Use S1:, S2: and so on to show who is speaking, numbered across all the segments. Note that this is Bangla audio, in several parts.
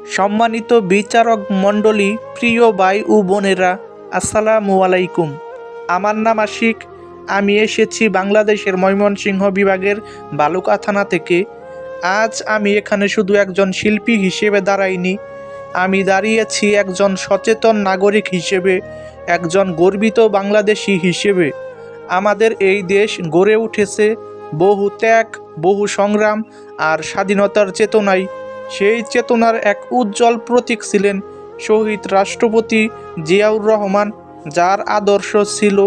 S1: সম্মানিত বিচারক মণ্ডলী, প্রিয় ভাই ও বোনেরা, আসসালামু আলাইকুম। আমার নাম আশিক। আমি এসেছি বাংলাদেশের ময়মনসিংহ বিভাগের বালুকা থানা থেকে। আজ আমি এখানে শুধু একজন শিল্পী হিসেবে দাঁড়াইনি, আমি দাঁড়িয়েছি একজন সচেতন নাগরিক হিসেবে, একজন গর্বিত বাংলাদেশি হিসেবে। আমাদের এই দেশ গড়ে উঠেছে বহু ত্যাগ, বহু সংগ্রাম আর স্বাধীনতার চেতনায়। সেই চেতনার এক উজ্জ্বল প্রতীক ছিলেন শহীদ রাষ্ট্রপতি জিয়াউর রহমান, যার আদর্শ ছিল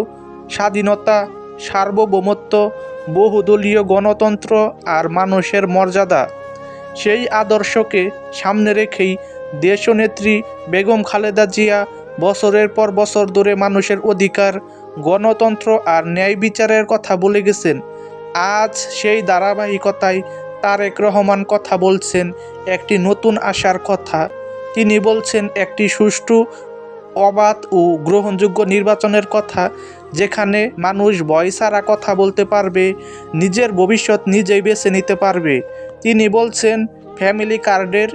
S1: স্বাধীনতা, সার্বভৌমত্ব, বহুদলীয় গণতন্ত্র আর মানুষের মর্যাদা। সেই আদর্শকে সামনে রেখেই দেশনেত্রী বেগম খালেদা জিয়া বছরের পর বছর ধরে মানুষের অধিকার, গণতন্ত্র আর ন্যায় বিচারের কথা বলে গেছেন। আজ সেই ধারাবাহিকতায় তারেক রহমান কথা বলছেন একটি নতুন আশার কথা। তিনি বলছেন একটি সুষ্ঠু, অবাধ ও গ্রহণযোগ্য নির্বাচনের কথা, যেখানে মানুষ ভয় ছাড়া কথা বলতে পারবে, নিজের ভবিষ্যৎ নিজেই বেছে নিতে পারবে। তিনি বলছেন ফ্যামিলি কার্ডের,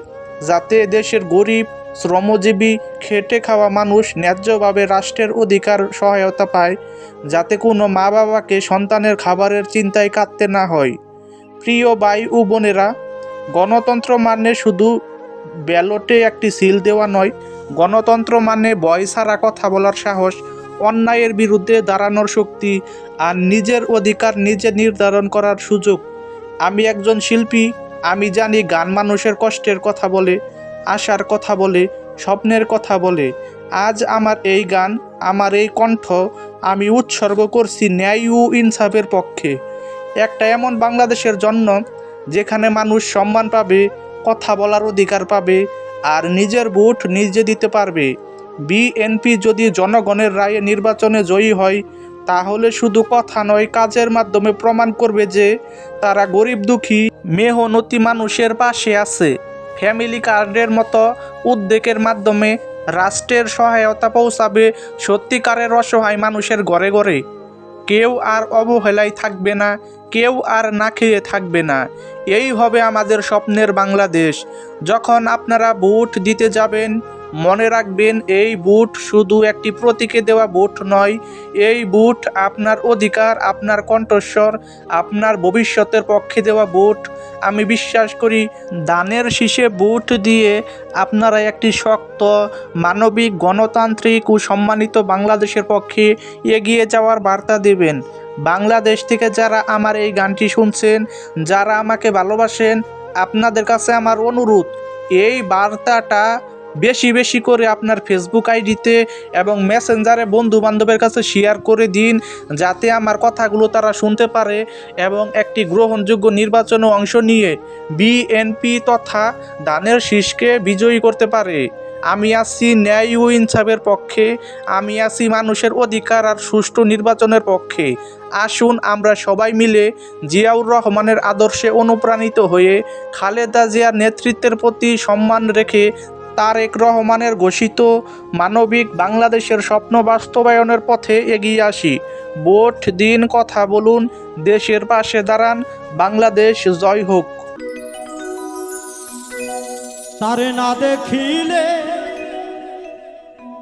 S1: যাতে দেশের গরিব, শ্রমজীবী, খেটে খাওয়া মানুষ ন্যায্যভাবে রাষ্ট্রের অধিকার সহায়তা পায়, যাতে কোনো মা বাবাকে সন্তানের খাবারের চিন্তায় কাঁদতে না হয়। প্রিয় ভাই ও বোনেরা, গণতন্ত্র মানে শুধু ব্যালটে একটি সিল দেওয়া নয়। গণতন্ত্র মানে ভয় ছাড়া কথা বলার সাহস, অন্যায়ের বিরুদ্ধে দাঁড়ানোর শক্তি আর নিজের অধিকার নিজে নির্ধারণ করার সুযোগ। আমি একজন শিল্পী, আমি জানি গান মানুষের কষ্টের কথা বলে, আশার কথা বলে, স্বপ্নের কথা বলে। আজ আমার এই গান, আমার এই কণ্ঠ আমি উৎসর্গ করছি ন্যায় ও ইনসাফের পক্ষে। একটা এমন বাংলাদেশের জন্য যেখানে মানুষ সম্মান পাবে, কথা বলার অধিকার পাবে আর নিজের ভোট নিজে দিতে পারবে। বিএনপি যদি জনগণের রায়ে নির্বাচনে জয়ী হয়, তাহলে শুধু কথা নয়, কাজের মাধ্যমে প্রমাণ করবে যে তারা গরিব, দুঃখী, মেহনতি মানুষের পাশে আছে। ফ্যামিলি কার্ডের মতো উদ্যোগের মাধ্যমে রাষ্ট্রের সহায়তা পৌঁছাবে সত্যিকারের অসহায় মানুষের ঘরে ঘরে। কেউ আর অবহেলায় থাকবে না, কেউ আর না খেয়ে থাকবে না। এই হবে আমাদের স্বপ্নের বাংলাদেশ। যখন আপনারা ভোট দিতে যাবেন, মনে রাখবেন এই ভোট শুধু একটি প্রতীকে দেওয়া ভোট নয়। এই ভোট আপনার অধিকার, আপনার কণ্ঠস্বর, আপনার ভবিষ্যতের পক্ষে দেওয়া ভোট। আমি বিশ্বাস করি দানের শীষে ভোট দিয়ে আপনারা একটি শক্ত, মানবিক, গণতান্ত্রিক ও সম্মানিত বাংলাদেশের পক্ষে এগিয়ে যাওয়ার বার্তা দেবেন। বাংলাদেশ থেকে যারা আমার এই গানটি শুনছেন, যারা আমাকে ভালোবাসেন, আপনাদের কাছে আমার অনুরোধ, এই বার্তাটা বেশি বেশি করে আপনার ফেসবুক আইডিতে এবং মেসেঞ্জারে বন্ধু বান্ধবের কাছে শেয়ার করে দিন, যাতে আমার কথাগুলো তারা শুনতে পারে এবং একটি গ্রহণযোগ্য নির্বাচনে অংশ নিয়ে বিএনপি তথা ধানের শীষকে বিজয়ী করতে পারে। আমি আছি ন্যায় ও ইনসাফের পক্ষে, আমি আছি মানুষের অধিকার আর সুষ্ঠু নির্বাচনের পক্ষে। আসুন আমরা সবাই মিলে জিয়াউর রহমানের আদর্শে অনুপ্রাণিত হয়ে খালেদা জিয়ার নেতৃত্বের প্রতি সম্মান রেখে তারেক রহমানের ঘোষিত মানবিক বাংলাদেশের স্বপ্ন বাস্তবায়নের পথে এগিয়ে আসি। ভোট দিন, কথা বলুন, দেশের পাশে দাঁড়ান। বাংলাদেশ জয় হোক।
S2: তারে না দেখিলে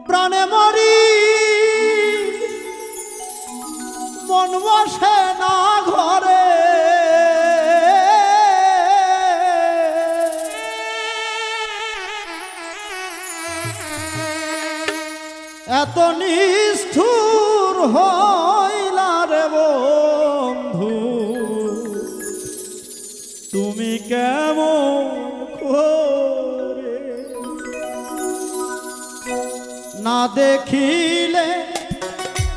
S2: প্রাণে মরি, মন বসে না ঘরে। এত নিষ্ঠুর হইলা রে বন্ধু, তুমি কেমন করে? না দেখিলে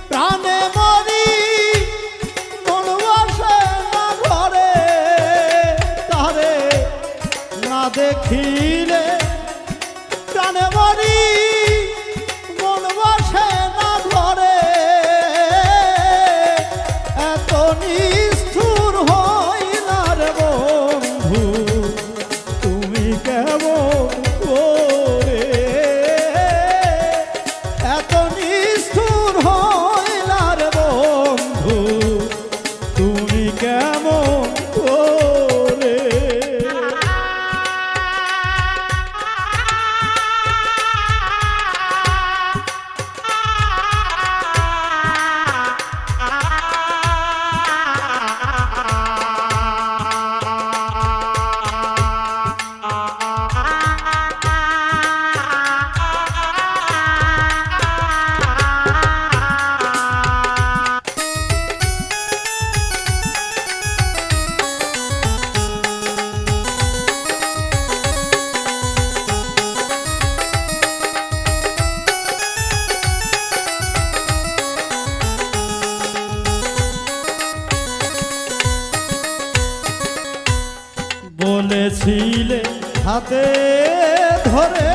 S2: প্রাণে মরি, মন বসে না ঘরে। তারে না দেখিলে প্রাণে মরি, মন বসে না ঘরে। এত নিষ্ঠুর হইলা রে বন্ধু, তুমি কেমন করে? এত নিষ্ঠুর হইলা রে বন্ধু, তুমি কেমন করে? হাতে ধরে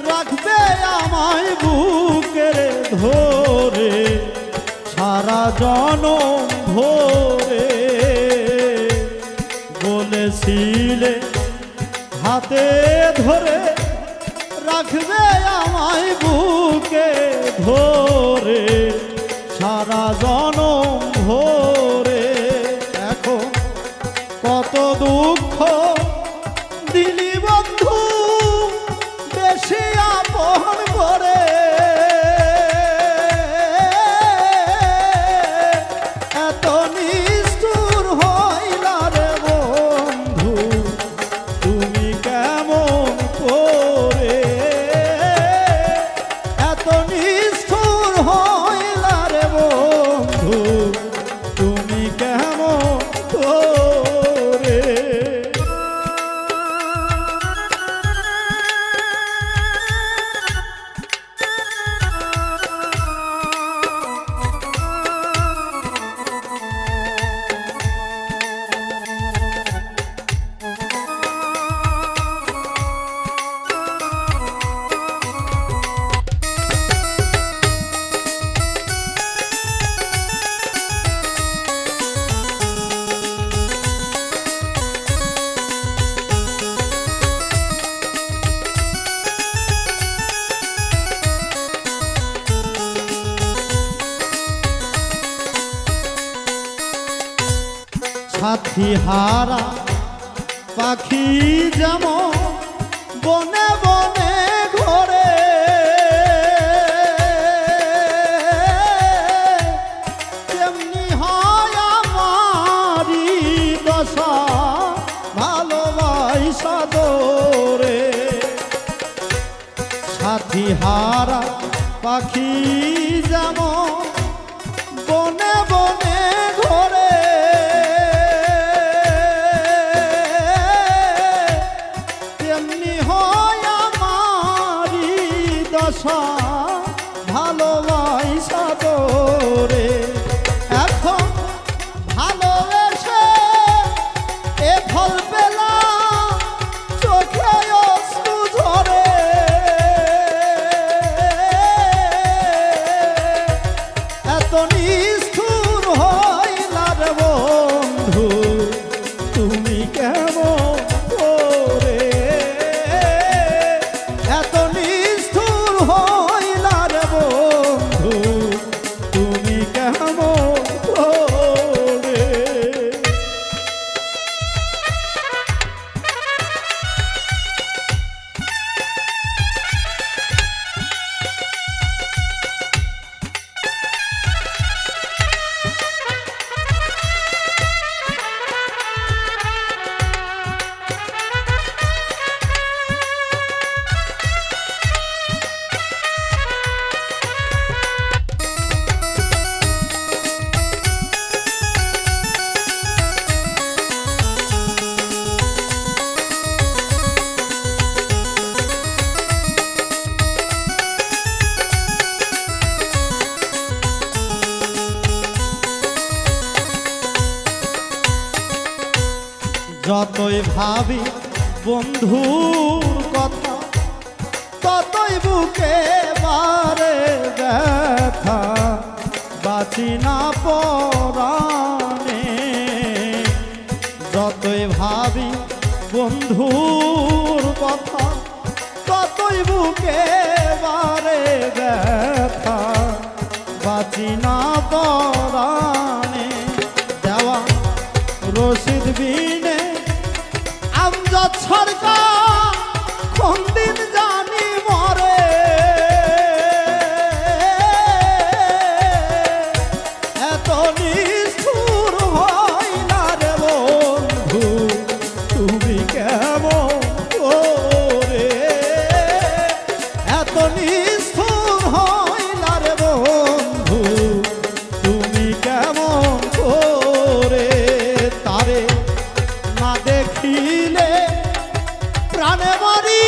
S2: রাখবে আমায় বুকের ধরে সারা জনম ভরে বলেছিলে হাতে ধরে রাখবে আমায় বুকে ধরে সারা জনম ভরে এখন কত দুঃখ দিলি বন্ধু বেশি আপন করে এত নিষ্ঠুর হইলা রে বন্ধু তুমি কেমন করে এত নিষ্ঠুর হইলা রে বন্ধু তুমি কেমন করে সাথী হারা পাখি যেমন বনে বনে ঘোরে তেমনি হয় আমারি দশা ভালোবাসা দোরে সাথী হারা পাখি যেমন বনে বনে ঘোরে তেমনি হয় আমারি দশা ভালোবাসা তোরে এখন ভালোবেসে এ ফল পেলাম চোখে অশ্রু ঝরে এত নিষ্ঠুর হইলা রে বন্ধু তুমি কেমন করে এত নিষ্ঠুর হইলা রে বন্ধু তুমি কেমন করে যতই ভাবি বন্ধুর কথা ততই বুকে বারে ব্যথা বাঁচি না পরাণে যতই ভাবি বন্ধুর কথা ততই বুকে বারে ব্যথা বাঁচি না পরাণে দেওয়া রশিদ বিনে আমজাদ সরকার কোন দিন জানি মরে এত নিষ্ঠুর হইলা রে বন্ধু তুমি কেমন করে এত নিষ্ঠুর হইলা রে বন্ধু তুমি কেমন করে তারে না দেখিলে প্রাণে মরি